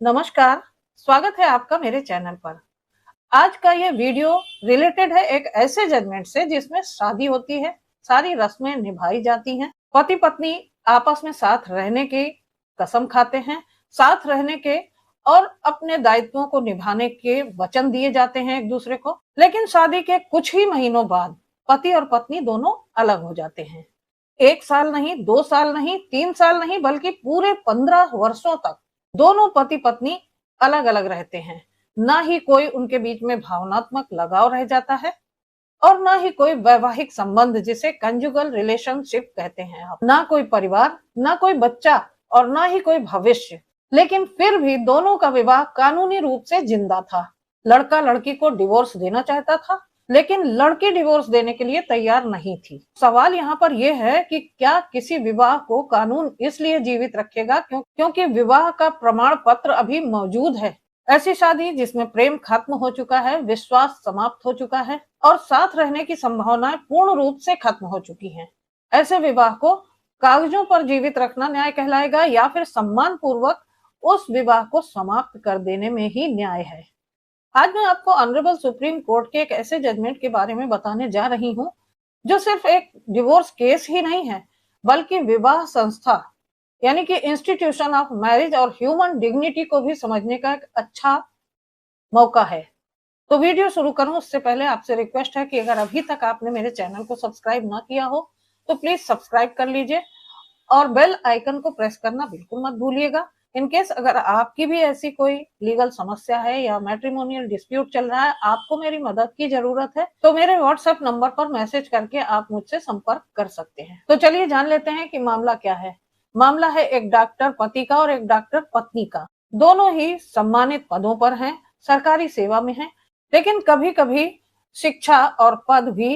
नमस्कार, स्वागत है आपका मेरे चैनल पर। आज का ये वीडियो रिलेटेड है एक ऐसे जजमेंट से जिसमें शादी होती है, सारी रस्में निभाई जाती हैं, पति पत्नी आपस में साथ रहने की कसम खाते हैं, साथ रहने के और अपने दायित्वों को निभाने के वचन दिए जाते हैं एक दूसरे को। लेकिन शादी के कुछ ही महीनों बाद पति और पत्नी दोनों अलग हो जाते हैं। 1 साल नहीं, 2 साल नहीं, 3 साल नहीं, बल्कि पूरे 15 वर्षों तक दोनों पति पत्नी अलग अलग रहते हैं। ना ही कोई उनके बीच में भावनात्मक लगाव रह जाता है और ना ही कोई वैवाहिक संबंध जिसे कंजुगल रिलेशनशिप कहते हैं आप। ना कोई परिवार, ना कोई बच्चा और ना ही कोई भविष्य। लेकिन फिर भी दोनों का विवाह कानूनी रूप से जिंदा था। लड़का लड़की को डिवोर्स देना चाहता था, लेकिन लड़की डिवोर्स देने के लिए तैयार नहीं थी। सवाल यहाँ पर यह है कि क्या किसी विवाह को कानून इसलिए जीवित रखेगा क्योंकि विवाह का प्रमाण पत्र अभी मौजूद है। ऐसी शादी जिसमें प्रेम खत्म हो चुका है, विश्वास समाप्त हो चुका है और साथ रहने की संभावनाएं पूर्ण रूप से खत्म हो चुकी हैं। ऐसे विवाह को कागजों पर जीवित रखना न्याय कहलाएगा या फिर सम्मान पूर्वक उस विवाह को समाप्त कर देने में ही न्याय है। आज मैं आपको ऑनरेबल सुप्रीम कोर्ट के एक ऐसे जजमेंट के बारे में बताने जा रही हूँ जो सिर्फ एक डिवोर्स केस ही नहीं है, बल्कि विवाह संस्था यानी कि इंस्टीट्यूशन ऑफ मैरिज और ह्यूमन डिग्निटी को भी समझने का एक अच्छा मौका है। तो वीडियो शुरू करूं उससे पहले आपसे रिक्वेस्ट है कि अगर अभी तक आपने मेरे चैनल को सब्सक्राइब ना किया हो तो प्लीज सब्सक्राइब कर लीजिए और बेल आइकन को प्रेस करना बिल्कुल मत भूलिएगा। इन केस अगर आपकी भी ऐसी कोई लीगल समस्या है या मैट्रिमोनियल डिस्प्यूट चल रहा है, आपको मेरी मदद की जरूरत है, तो मेरे व्हाट्सएप नंबर पर मैसेज करके आप मुझसे संपर्क कर सकते हैं। तो चलिए जान लेते हैं कि मामला क्या है। मामला है एक डॉक्टर पति का और एक डॉक्टर पत्नी का। दोनों ही सम्मानित पदों पर हैं, सरकारी सेवा में हैं, लेकिन कभी कभी शिक्षा और पद भी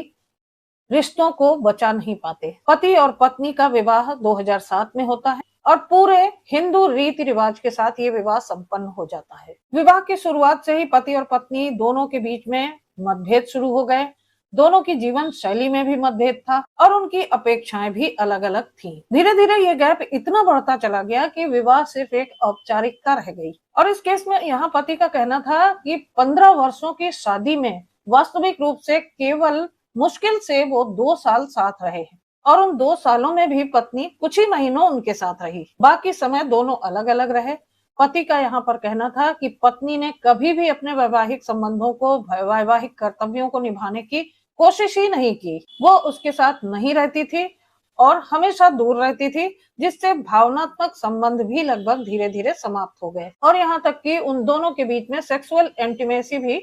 रिश्तों को बचा नहीं पाते। पति और पत्नी का विवाह 2007 में होता है और पूरे हिंदू रीति रिवाज के साथ ये विवाह संपन्न हो जाता है। विवाह की शुरुआत से ही पति और पत्नी दोनों के बीच में मतभेद शुरू हो गए। दोनों की जीवन शैली में भी मतभेद था और उनकी अपेक्षाएं भी अलग अलग थी। धीरे धीरे ये गैप इतना बढ़ता चला गया कि विवाह सिर्फ एक औपचारिकता रह गई। और इस केस में यहाँ पति का कहना था कि 15 वर्षों की शादी में वास्तविक रूप से केवल मुश्किल से वो 2 साल साथ रहे हैं और उन 2 सालों में भी पत्नी कुछ ही महीनों उनके साथ रही, बाकी समय दोनों अलग अलग रहे। पति का यहाँ पर कहना था कि पत्नी ने कभी भी अपने वैवाहिक संबंधों को, वैवाहिक कर्तव्यों को निभाने की कोशिश ही नहीं की। वो उसके साथ नहीं रहती थी और हमेशा दूर रहती थी, जिससे भावनात्मक संबंध भी लगभग धीरे धीरे समाप्त हो गए और यहाँ तक कि उन दोनों के बीच में सेक्सुअल इंटीमेसी भी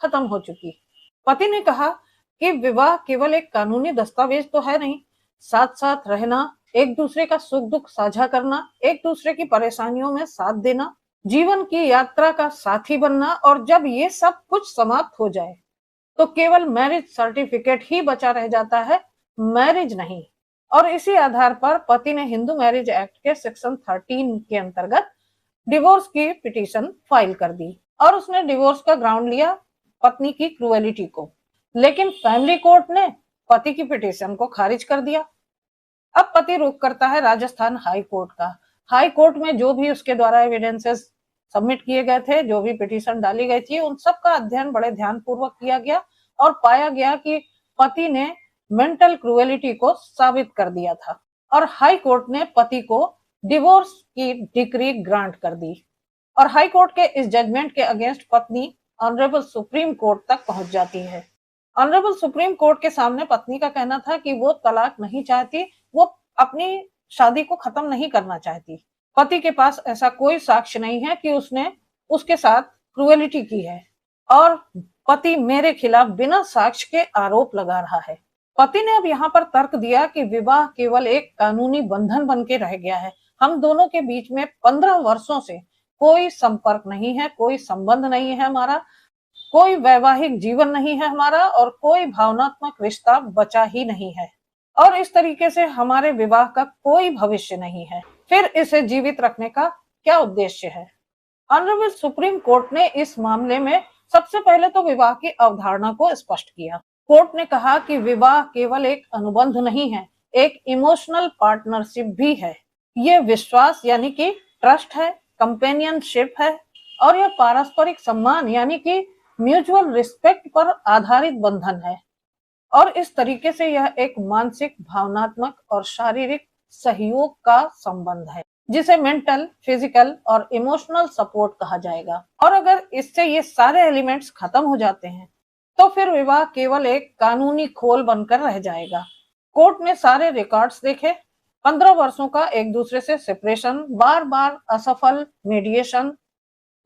खत्म हो चुकी। पति ने कहा कि विवाह केवल एक कानूनी दस्तावेज तो है नहीं, साथ साथ रहना, एक दूसरे का सुख दुख साझा करना, एक दूसरे की परेशानियों में साथ देना, जीवन की यात्रा का साथी बनना, और जब ये सब कुछ समाप्त हो जाए तो केवल मैरिज सर्टिफिकेट ही बचा रह जाता है, मैरिज नहीं। और इसी आधार पर पति ने हिंदू मैरिज एक्ट के सेक्शन 13 के अंतर्गत डिवोर्स की पिटीशन फाइल कर दी और उसने डिवोर्स का ग्राउंड लिया पत्नी की क्रूएलिटी को। लेकिन फैमिली कोर्ट ने पति की पिटीशन को खारिज कर दिया। अब पति रुख करता है राजस्थान हाई कोर्ट का। हाई कोर्ट में जो भी उसके द्वारा एविडेंसेस सबमिट किए गए थे, जो भी पिटीशन डाली गई थी, उन सब का अध्ययन बड़े ध्यानपूर्वक किया गया और पाया गया कि पति ने मेंटल क्रूएलिटी को साबित कर दिया था और हाई कोर्ट ने पति को डिवोर्स की डिक्री ग्रांट कर दी। और हाई कोर्ट के इस जजमेंट के अगेंस्ट पत्नी ऑनरेबल सुप्रीम कोर्ट तक पहुंच जाती है। ऑनरेबल सुप्रीम कोर्ट के सामने पत्नी का कहना था कि वो तलाक नहीं चाहती, वो अपनी शादी को खत्म नहीं करना चाहती। पति के पास ऐसा कोई साक्ष्य नहीं है कि उसने उसके साथ क्रूएलिटी की है और पति मेरे खिलाफ बिना साक्ष्य के आरोप लगा रहा है। पति ने अब यहाँ पर तर्क दिया कि विवाह केवल एक कानूनी बंधन बन के रह गया है। हम दोनों के बीच में 15 वर्षों से कोई संपर्क नहीं है, कोई संबंध नहीं है हमारा, कोई वैवाहिक जीवन नहीं है हमारा और कोई भावनात्मक रिश्ता बचा ही नहीं है और इस तरीके से हमारे विवाह का कोई भविष्य नहीं है। फिर इसे जीवित रखने का क्या उद्देश्य है? ऑनरेबल सुप्रीम कोर्ट ने इस मामले में सबसे पहले तो विवाह की अवधारणा को स्पष्ट किया। कोर्ट ने कहा कि विवाह केवल एक अनुबंध नहीं है, एक इमोशनल पार्टनरशिप भी है। ये विश्वास यानी कि ट्रस्ट है, कंपेनियनशिप है, और यह पारस्परिक सम्मान यानी कि म्यूचुअल रिस्पेक्ट पर आधारित बंधन है। और इस तरीके से यह एक मानसिक, भावनात्मक और शारीरिक सहयोग का संबंध है, जिसे मेंटल, फिजिकल और इमोशनल सपोर्ट कहा जाएगा। और अगर इससे ये सारे एलिमेंट्स खत्म हो जाते हैं तो फिर विवाह केवल एक कानूनी खोल बनकर रह जाएगा। कोर्ट ने सारे रिकॉर्ड्स देखे, 15 वर्षों का एक दूसरे से सेपरेशन, बार बार असफल मीडिएशन,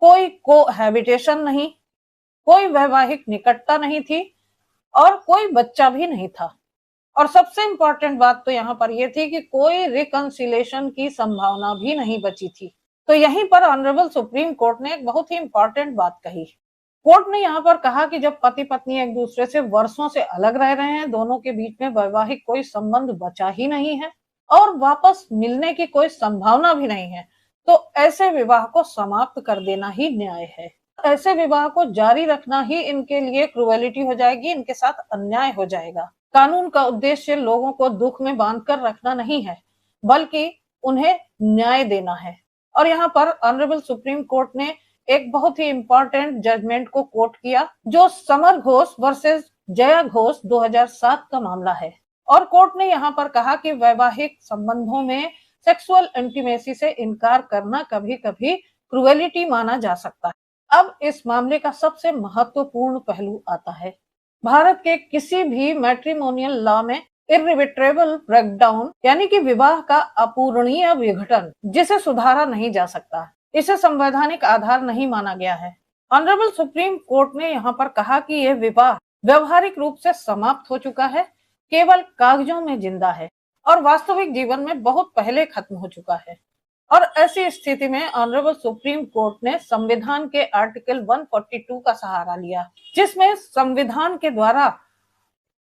कोई कोहैबिटेशन नहीं, कोई वैवाहिक निकटता नहीं थी और कोई बच्चा भी नहीं था। और सबसे इंपॉर्टेंट बात तो यहाँ पर यह थी कि कोई रिकंसिलेशन की संभावना भी नहीं बची थी। तो यहीं पर ऑनरेबल सुप्रीम कोर्ट ने एक बहुत ही इंपॉर्टेंट बात कही। कोर्ट ने यहाँ पर कहा कि जब पति पत्नी एक दूसरे से वर्षों से अलग रह रहे हैं, दोनों के बीच में वैवाहिक कोई संबंध बचा ही नहीं है और वापस मिलने की कोई संभावना भी नहीं है, तो ऐसे विवाह को समाप्त कर देना ही न्याय है। ऐसे विवाह को जारी रखना ही इनके लिए क्रूएलिटी हो जाएगी, इनके साथ अन्याय हो जाएगा। कानून का उद्देश्य लोगों को दुख में बांधकर रखना नहीं है, बल्कि उन्हें न्याय देना है। और यहाँ पर ऑनरेबल सुप्रीम कोर्ट ने एक बहुत ही इंपॉर्टेंट जजमेंट को कोट किया, जो समर घोष वर्सेस जया घोष 2007 का मामला है। और कोर्ट ने यहाँ पर कहा कि वैवाहिक संबंधों में सेक्सुअल इंटीमेसी से इनकार करना कभी कभी क्रूएलिटी माना जा सकता है। अब इस मामले का सबसे महत्वपूर्ण पहलू आता है। भारत के किसी भी मैट्रिमोनियल लॉ में इररिवर्सिबल ब्रेकडाउन यानी कि विवाह का अपूरणीय विघटन, जिसे सुधारा नहीं जा सकता, इसे संवैधानिक आधार नहीं माना गया है। ऑनरेबल सुप्रीम कोर्ट ने यहाँ पर कहा कि यह विवाह व्यवहारिक रूप से समाप्त हो चुका है, केवल कागजों में जिंदा है और वास्तविक जीवन में बहुत पहले खत्म हो चुका है। और ऐसी स्थिति में ऑनरेबल सुप्रीम कोर्ट ने संविधान के आर्टिकल 142 का सहारा लिया, जिसमें संविधान के द्वारा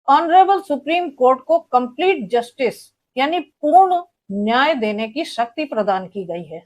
ऑनरेबल सुप्रीम कोर्ट को कंप्लीट जस्टिस यानी पूर्ण न्याय देने की शक्ति प्रदान की गई है।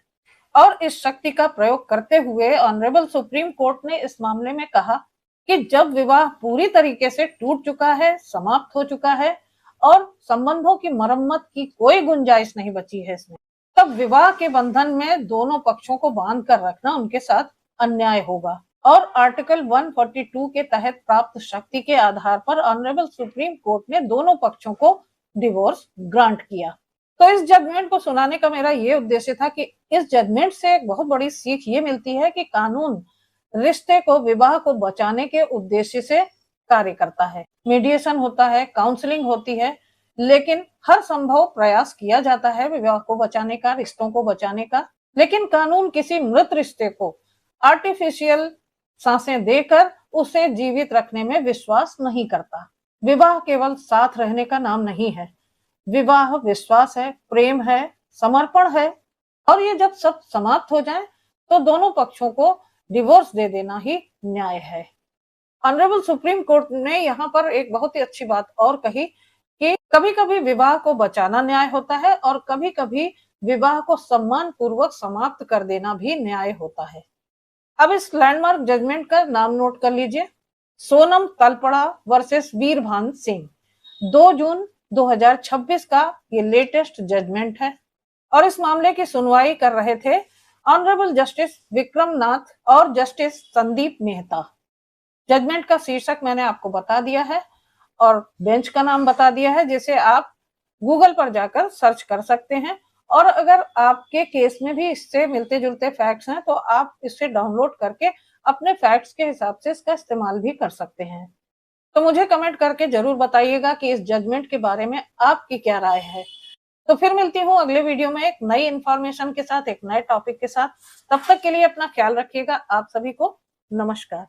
और इस शक्ति का प्रयोग करते हुए ऑनरेबल सुप्रीम कोर्ट ने इस मामले में कहा कि जब विवाह पूरी तरीके से टूट चुका है, समाप्त हो चुका है और संबंधों की मरम्मत की कोई गुंजाइश नहीं बची है इसमें, तब विवाह के बंधन में दोनों पक्षों को बांध कर रखना उनके साथ अन्याय होगा। और आर्टिकल 142 के तहत प्राप्त शक्ति के आधार पर ऑनरेबल सुप्रीम कोर्ट ने दोनों पक्षों को डिवोर्स ग्रांट किया। तो इस जजमेंट को सुनाने का मेरा ये उद्देश्य था कि इस जजमेंट से एक बहुत बड़ी सीख ये मिलती है कि कानून रिश्ते को, विवाह को बचाने के उद्देश्य से कार्य करता है। मीडिएशन होता है, काउंसलिंग होती है, लेकिन हर संभव प्रयास किया जाता है विवाह को बचाने का, रिश्तों को बचाने का। लेकिन कानून किसी मृत रिश्ते को आर्टिफिशियल सांसें देकर उसे जीवित रखने में विश्वास नहीं करता। विवाह केवल साथ रहने का नाम नहीं है, विवाह विश्वास है, प्रेम है, समर्पण है। और ये जब सब समाप्त हो जाए तो दोनों पक्षों को डिवोर्स दे देना ही न्याय है। ऑनरेबल सुप्रीम कोर्ट ने यहाँ पर एक बहुत ही अच्छी बात और कही कि कभी कभी विवाह को बचाना न्याय होता है और कभी कभी विवाह को सम्मान पूर्वक समाप्त कर देना भी न्याय होता है। अब इस लैंडमार्क जजमेंट का नाम नोट कर लीजिए, सोनम तलपड़ा वर्सेस वीरभान सिंह, 2 जून 2026 का ये लेटेस्ट जजमेंट है। और इस मामले की सुनवाई कर रहे थे ऑनरेबल जस्टिस विक्रम नाथ और जस्टिस संदीप मेहता। जजमेंट का शीर्षक मैंने आपको बता दिया है और बेंच का नाम बता दिया है, जिसे आप गूगल पर जाकर सर्च कर सकते हैं। और अगर आपके केस में भी इससे मिलते जुलते फैक्ट्स हैं तो आप इसे डाउनलोड करके अपने फैक्ट्स के हिसाब से इसका इस्तेमाल भी कर सकते हैं। तो मुझे कमेंट करके जरूर बताइएगा कि इस जजमेंट के बारे में आपकी क्या राय है। तो फिर मिलती हूँ अगले वीडियो में एक नई इंफॉर्मेशन के साथ, एक नए टॉपिक के साथ। तब तक के लिए अपना ख्याल रखिएगा। आप सभी को नमस्कार।